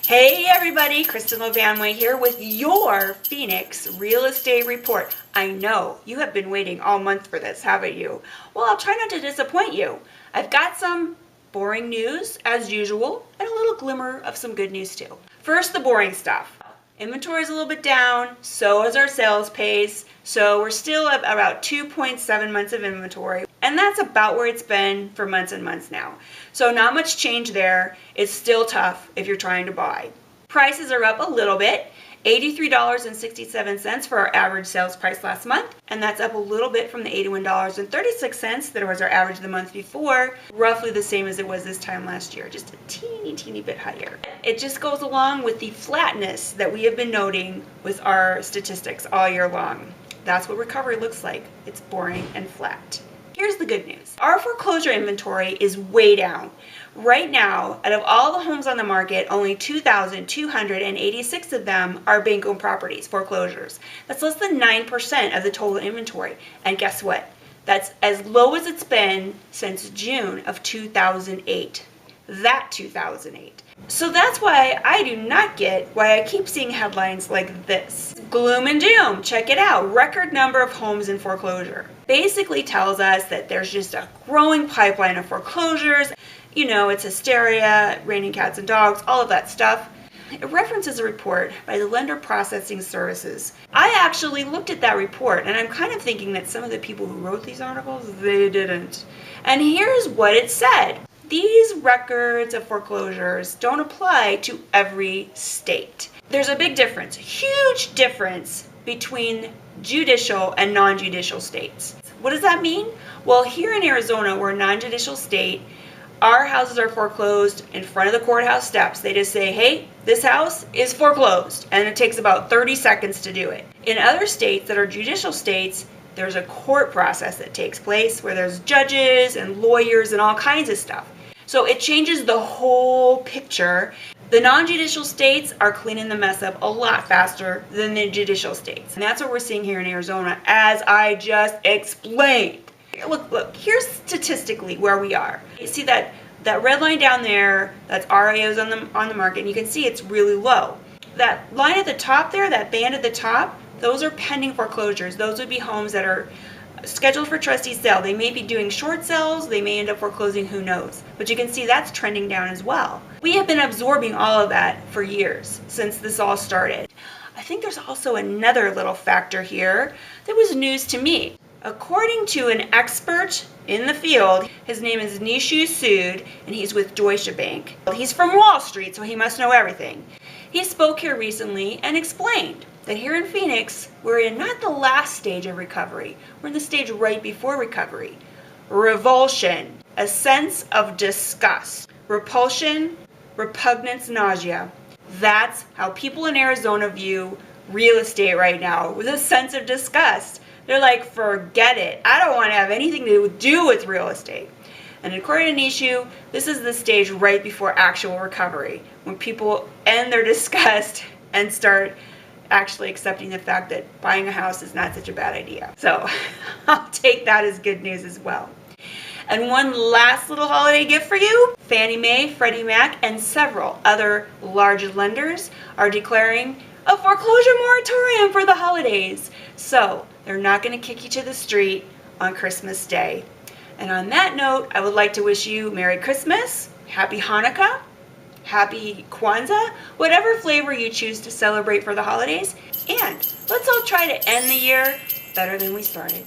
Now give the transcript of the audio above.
Hey everybody, Kristin LaVanway here with your Phoenix Real Estate Report. I know you have been waiting all month for this, haven't you? Well, I'll try not to disappoint you. I've got some boring news as usual and a little glimmer of some good news too. First, the boring stuff. Inventory is a little bit down, so is our sales pace. So we're still at about 2.7 months of inventory, and that's about where it's been for months and months now. So not much change there. It's still tough if you're trying to buy. Prices are up a little bit, $83.67 for our average sales price last month, and that's up a little bit from the $81.36 that was our average the month before, roughly the same as it was this time last year, just a teeny bit higher. It just goes along with the flatness that we have been noting with our statistics all year long. That's what recovery looks like. It's boring and flat. Here's the good news. Our foreclosure inventory is way down. Right now, out of all the homes on the market, only 2,286 of them are bank-owned properties, foreclosures. That's less than 9% of the total inventory. And guess what? That's as low as it's been since June of 2008. That 2008. So that's why I do not get why I keep seeing headlines like this. Gloom and doom, check it out. Record number of homes in foreclosure. Basically tells us that there's just a growing pipeline of foreclosures. You know, it's hysteria, raining cats and dogs, all of that stuff. It references a report by the Lender Processing Services. I actually looked at that report, and I'm kind of thinking that some of the people who wrote these articles, they didn't. And here's what it said. These records of foreclosures don't apply to every state. There's a big difference, huge difference between judicial and non-judicial states. What does that mean? Well, here in Arizona, we're a non-judicial state. Our houses are foreclosed in front of the courthouse steps. They just say, hey, this house is foreclosed, and it takes about 30 seconds to do it. In other states that are judicial states, there's a court process that takes place where there's judges and lawyers and all kinds of stuff. So it changes the whole picture. The non-judicial states are cleaning the mess up a lot faster than the judicial states. And that's what we're seeing here in Arizona, as I just explained. Look, here's statistically where we are. You see that red line down there, that's REOs on the market, and you can see it's really low. That line at the top there, that band at the top, those are pending foreclosures. Those would be homes that are scheduled for trustee sale. They may be doing short sales, they may end up foreclosing, who knows. But you can see that's trending down as well. We have been absorbing all of that for years since this all started. I think there's also another little factor here that was news to me. According to an expert in the field, his name is Nishu Sood, and he's with Deutsche Bank. He's from Wall Street, so he must know everything. He spoke here recently and explained that here in Phoenix, we're in not the last stage of recovery, we're in the stage right before recovery. Revulsion, a sense of disgust. Repulsion, repugnance, nausea. That's how people in Arizona view real estate right now, with a sense of disgust. They're like, forget it. I don't want to have anything to do with real estate. And according to Nishu, this is the stage right before actual recovery, when people end their disgust and start actually accepting the fact that buying a house is not such a bad idea. So I'll take that as good news as well. And one last little holiday gift for you. Fannie Mae, Freddie Mac, and several other large lenders are declaring a foreclosure moratorium for the holidays. So they're not going to kick you to the street on Christmas Day. And on that note, I would like to wish you Merry Christmas, Happy Hanukkah, Happy Kwanzaa, whatever flavor you choose to celebrate for the holidays. And let's all try to end the year better than we started.